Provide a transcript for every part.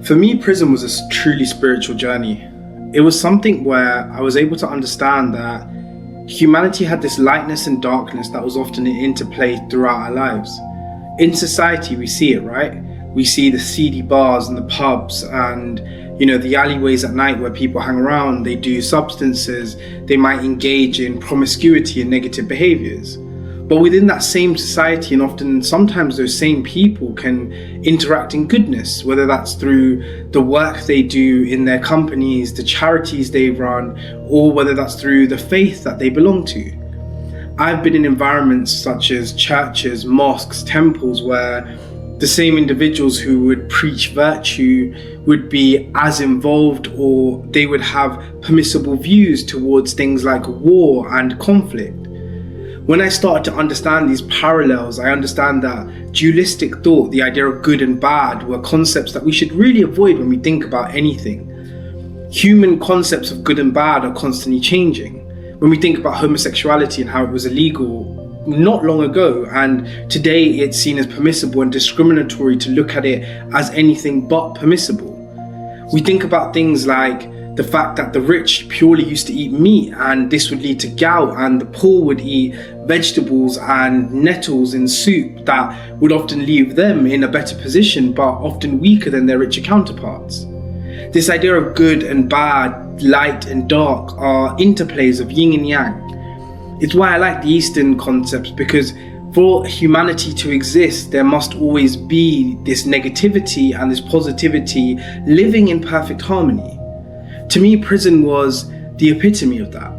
For me, prison was a truly spiritual journey. It was something where I was able to understand that humanity had this lightness and darkness that was often in interplay throughout our lives. In society, we see it, right? We see the seedy bars and the pubs and, the alleyways at night where people hang around, they do substances, they might engage in promiscuity and negative behaviors. But within that same society, and often sometimes those same people can interact in goodness, whether that's through the work they do in their companies, the charities they run, or whether that's through the faith that they belong to. I've been in environments such as churches, mosques, temples, where the same individuals who would preach virtue would be as involved, or they would have permissible views towards things like war and conflict. When I started to understand these parallels, I understand that dualistic thought, the idea of good and bad, were concepts that we should really avoid when we think about anything. Human concepts of good and bad are constantly changing. When we think about homosexuality and how it was illegal not long ago, and today it's seen as permissible and discriminatory to look at it as anything but permissible. We think about things like the fact that the rich purely used to eat meat and this would lead to gout, and the poor would eat vegetables and nettles in soup that would often leave them in a better position but often weaker than their richer counterparts. This idea of good and bad, light and dark are interplays of yin and yang. It's why I like the Eastern concepts, because for humanity to exist, there must always be this negativity and this positivity living in perfect harmony. To me, prison was the epitome of that.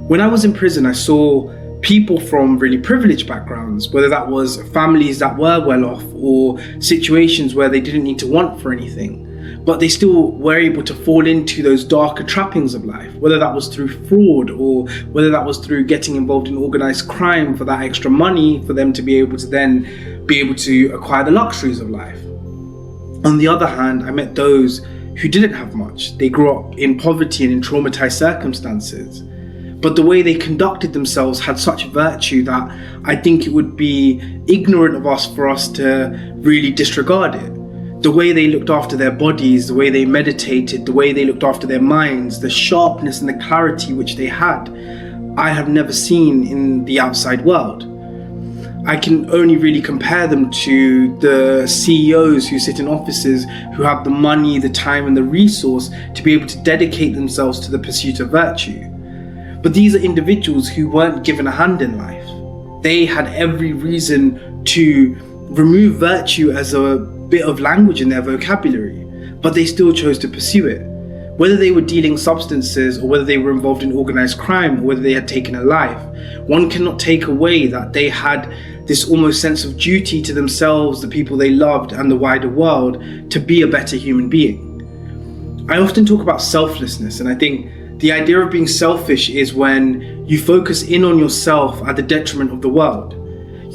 When I was in prison, I saw people from really privileged backgrounds, whether that was families that were well off or situations where they didn't need to want for anything, but they still were able to fall into those darker trappings of life, whether that was through fraud or whether that was through getting involved in organized crime for that extra money for them to be able to acquire the luxuries of life. On the other hand, I met those who didn't have much. They grew up in poverty and in traumatized circumstances. But the way they conducted themselves had such virtue that I think it would be ignorant of us for us to really disregard it. The way they looked after their bodies, the way they meditated, the way they looked after their minds, the sharpness and the clarity which they had, I have never seen in the outside world. I can only really compare them to the CEOs who sit in offices, who have the money, the time and the resource to be able to dedicate themselves to the pursuit of virtue. But these are individuals who weren't given a hand in life. They had every reason to remove virtue as a bit of language in their vocabulary, but they still chose to pursue it. Whether they were dealing substances or whether they were involved in organized crime or whether they had taken a life, one cannot take away that they had this almost sense of duty to themselves, the people they loved and the wider world to be a better human being. I often talk about selflessness, and I think the idea of being selfish is when you focus in on yourself at the detriment of the world.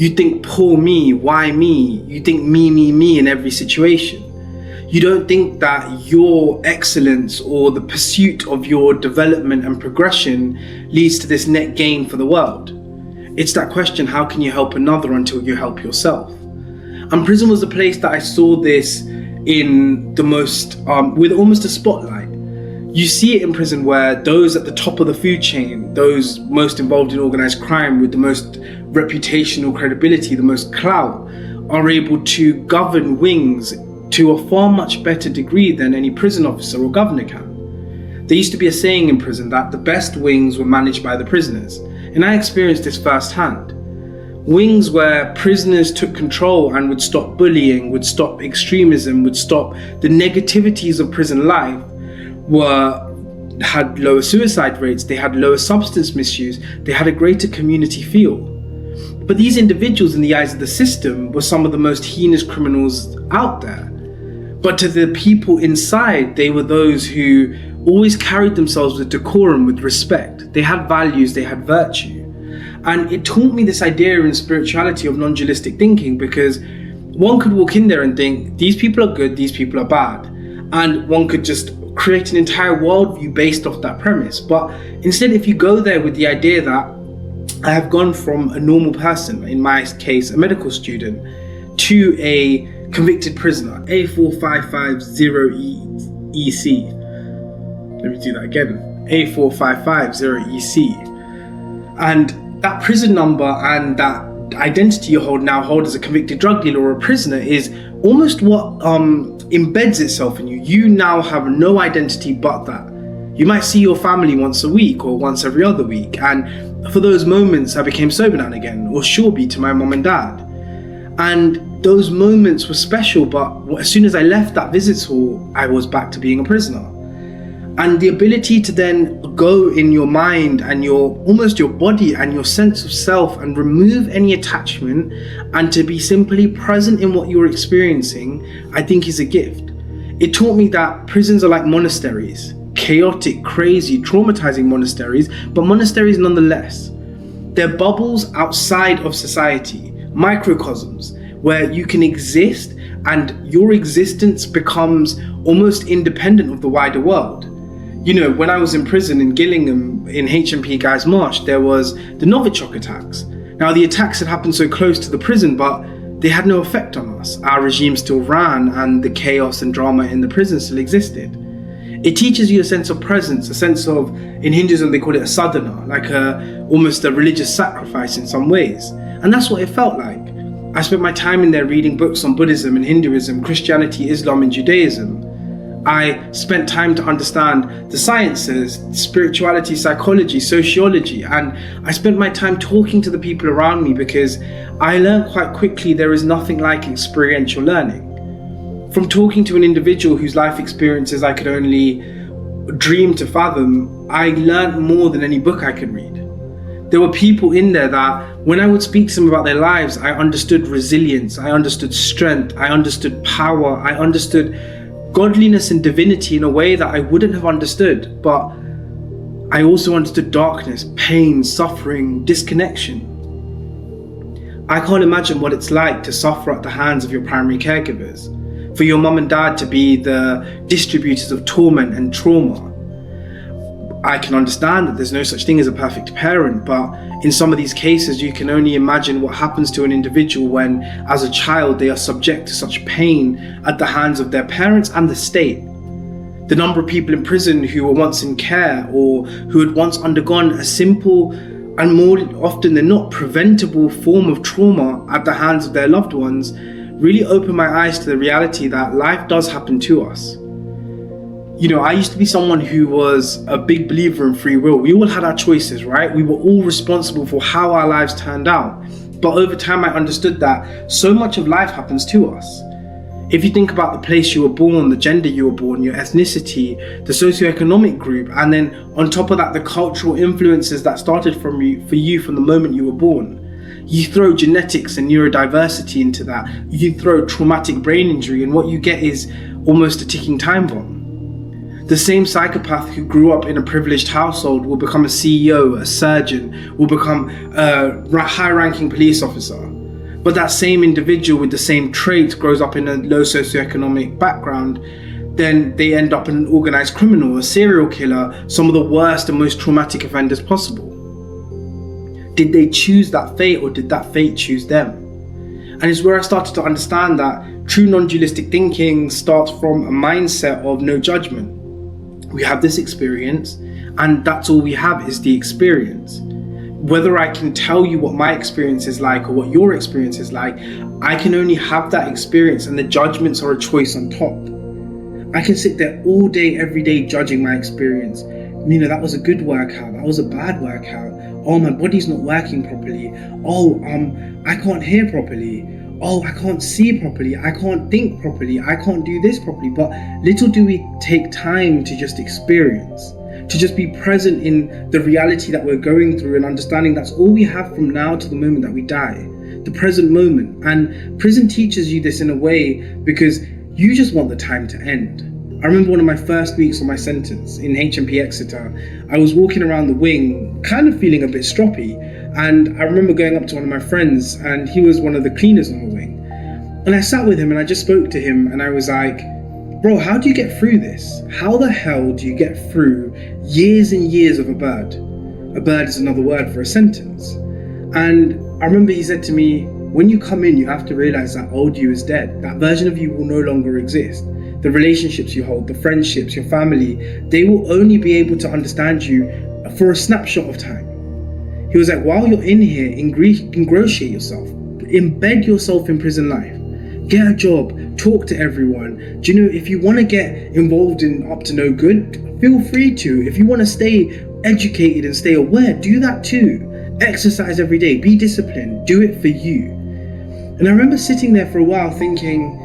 You think, poor me, why me? You think me in every situation. You don't think that your excellence or the pursuit of your development and progression leads to this net gain for the world. It's that question, how can you help another until you help yourself? And prison was the place that I saw this in the most, with almost a spotlight. You see it in prison where those at the top of the food chain, those most involved in organized crime with the most reputational credibility, the most clout, are able to govern wings to a far much better degree than any prison officer or governor can. There used to be a saying in prison that the best wings were managed by the prisoners, and I experienced this firsthand. Wings where prisoners took control and would stop bullying, would stop extremism, would stop the negativities of prison life, had lower suicide rates, they had lower substance misuse, they had a greater community feel. But these individuals in the eyes of the system were some of the most heinous criminals out there. But to the people inside, they were those who always carried themselves with decorum, with respect. They had values, they had virtue. And it taught me this idea in spirituality of non-dualistic thinking, because one could walk in there and think, these people are good, these people are bad. And one could just create an entire worldview based off that premise. But instead, if you go there with the idea that I have gone from a normal person, in my case, a medical student, to a convicted prisoner, A4550EC. Let me do that again, A4550EC. And that prison number and that identity you hold as a convicted drug dealer or a prisoner is almost what embeds itself in you. You now have no identity but that. You might see your family once a week or once every other week, and for those moments I became sober now and again, or sure be to my mom and dad. And those moments were special, but as soon as I left that visits hall, I was back to being a prisoner. And the ability to then go in your mind and your body and your sense of self and remove any attachment and to be simply present in what you're experiencing, I think is a gift. It taught me that prisons are like monasteries, chaotic, crazy, traumatizing monasteries, but monasteries nonetheless. They're bubbles outside of society, microcosms, where you can exist and your existence becomes almost independent of the wider world. You know, when I was in prison in Gillingham in HMP Guy's Marsh, there was the Novichok attacks. Now, the attacks had happened so close to the prison, but they had no effect on us. Our regime still ran and the chaos and drama in the prison still existed. It teaches you a sense of presence, a sense of, in Hinduism they call it a sadhana, like almost a religious sacrifice in some ways. And that's what it felt like. I spent my time in there reading books on Buddhism and Hinduism, Christianity, Islam and Judaism. I spent time to understand the sciences, spirituality, psychology, sociology, and I spent my time talking to the people around me because I learned quite quickly there is nothing like experiential learning. From talking to an individual whose life experiences I could only dream to fathom, I learned more than any book I could read. There were people in there that when I would speak to them about their lives, I understood resilience, I understood strength, I understood power, I understood godliness and divinity in a way that I wouldn't have understood, but I also understood darkness, pain, suffering, disconnection. I can't imagine what it's like to suffer at the hands of your primary caregivers, for your mum and dad to be the distributors of torment and trauma. I can understand that there's no such thing as a perfect parent, but in some of these cases you can only imagine what happens to an individual when, as a child, they are subject to such pain at the hands of their parents and the state. The number of people in prison who were once in care or who had once undergone a simple and more often than not preventable form of trauma at the hands of their loved ones really opened my eyes to the reality that life does happen to us. You know, I used to be someone who was a big believer in free will. We all had our choices, right? We were all responsible for how our lives turned out. But over time, I understood that so much of life happens to us. If you think about the place you were born, the gender you were born, your ethnicity, the socioeconomic group, and then on top of that, the cultural influences that started for you from the moment you were born. You throw genetics and neurodiversity into that. You throw traumatic brain injury, and what you get is almost a ticking time bomb. The same psychopath who grew up in a privileged household will become a CEO, a surgeon, will become a high-ranking police officer. But that same individual with the same traits grows up in a low socioeconomic background, then they end up an organized criminal, a serial killer, some of the worst and most traumatic offenders possible. Did they choose that fate, or did that fate choose them? And it's where I started to understand that true non-dualistic thinking starts from a mindset of no judgment. We have this experience, and that's all we have is the experience. Whether I can tell you what my experience is like or what your experience is like, I can only have that experience, and the judgments are a choice on top. I can sit there all day, every day, judging my experience. You know, that was a good workout, that was a bad workout. Oh, my body's not working properly. Oh, I can't hear properly. Oh, I can't see properly, I can't think properly, I can't do this properly. But little do we take time to just experience, to just be present in the reality that we're going through, and understanding that's all we have from now to the moment that we die, the present moment. And prison teaches you this in a way because you just want the time to end. I remember one of my first weeks on my sentence in HMP Exeter, I was walking around the wing kind of feeling a bit stroppy. And I remember going up to one of my friends, and he was one of the cleaners on the wing. And I sat with him and I just spoke to him, and I was like, bro, how do you get through this? How the hell do you get through years and years of a bird? A bird is another word for a sentence. And I remember he said to me, When you come in, you have to realize that old you is dead. That version of you will no longer exist. The relationships you hold, the friendships, your family, they will only be able to understand you for a snapshot of time. He was like, while you're in here, ingratiate yourself, embed yourself in prison life, get a job, talk to everyone. Do you know, if you want to get involved in up to no good, feel free to. If you want to stay educated and stay aware, do that too. Exercise every day, be disciplined, do it for you. And I remember sitting there for a while thinking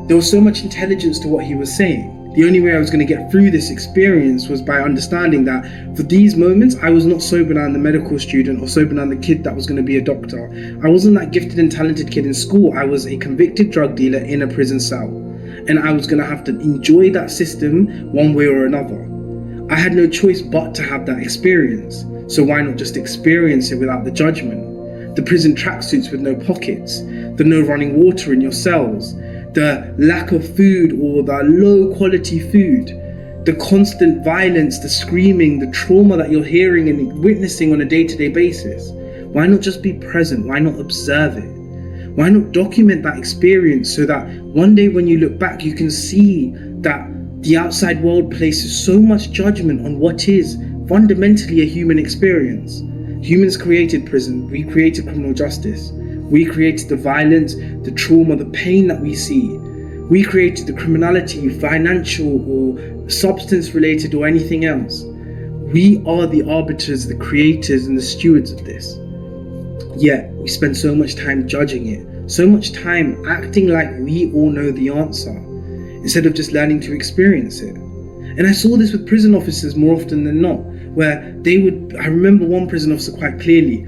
there was so much intelligence to what he was saying. The only way I was going to get through this experience was by understanding that for these moments, I was not sober down the medical student or sober down the kid that was going to be a doctor. I wasn't that gifted and talented kid in school. I was a convicted drug dealer in a prison cell. And I was going to have to enjoy that system one way or another. I had no choice but to have that experience. So why not just experience it without the judgment? The prison tracksuits with no pockets, the no running water in your cells, the lack of food or the low quality food, the constant violence, the screaming, the trauma that you're hearing and witnessing on a day-to-day basis. Why not just be present? Why not observe it? Why not document that experience so that one day when you look back, you can see that the outside world places so much judgment on what is fundamentally a human experience. Humans created prison, we created criminal justice. We created the violence, the trauma, the pain that we see. We created the criminality, financial or substance related or anything else. We are the arbiters, the creators and the stewards of this. Yet we spend so much time judging it, so much time acting like we all know the answer, instead of just learning to experience it. And I saw this with prison officers more often than not, where I remember one prison officer quite clearly,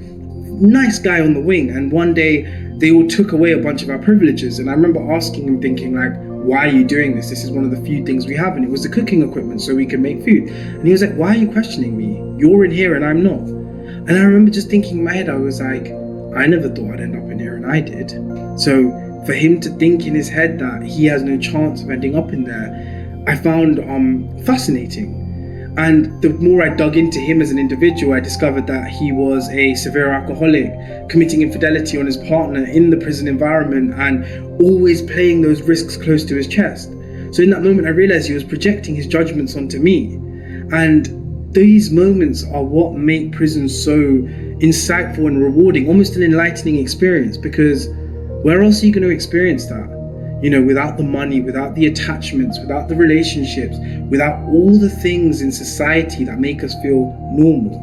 nice guy on the wing, and one day they all took away a bunch of our privileges, and I remember asking him, thinking like, why are you doing this? This is one of the few things we have, and it was the cooking equipment so we can make food. And he was like, why are you questioning me? You're in here and I'm not. And I remember just thinking in my head, I was like, I never thought I'd end up in here, and I did. So for him to think in his head that he has no chance of ending up in there, I found fascinating. And the more I dug into him as an individual, I discovered that he was a severe alcoholic, committing infidelity on his partner in the prison environment and always playing those risks close to his chest. So in that moment, I realized he was projecting his judgments onto me. And these moments are what make prison so insightful and rewarding, almost an enlightening experience, because where else are you going to experience that? You know, without the money, without the attachments, without the relationships, without all the things in society that make us feel normal.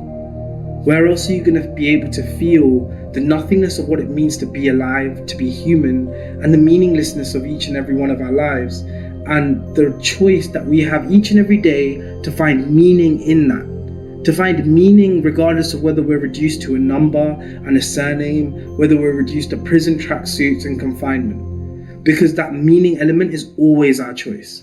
Where else are you going to be able to feel the nothingness of what it means to be alive, to be human, and the meaninglessness of each and every one of our lives, and the choice that we have each and every day to find meaning in that, to find meaning regardless of whether we're reduced to a number and a surname, whether we're reduced to prison tracksuits and confinement. Because that meaning element is always our choice.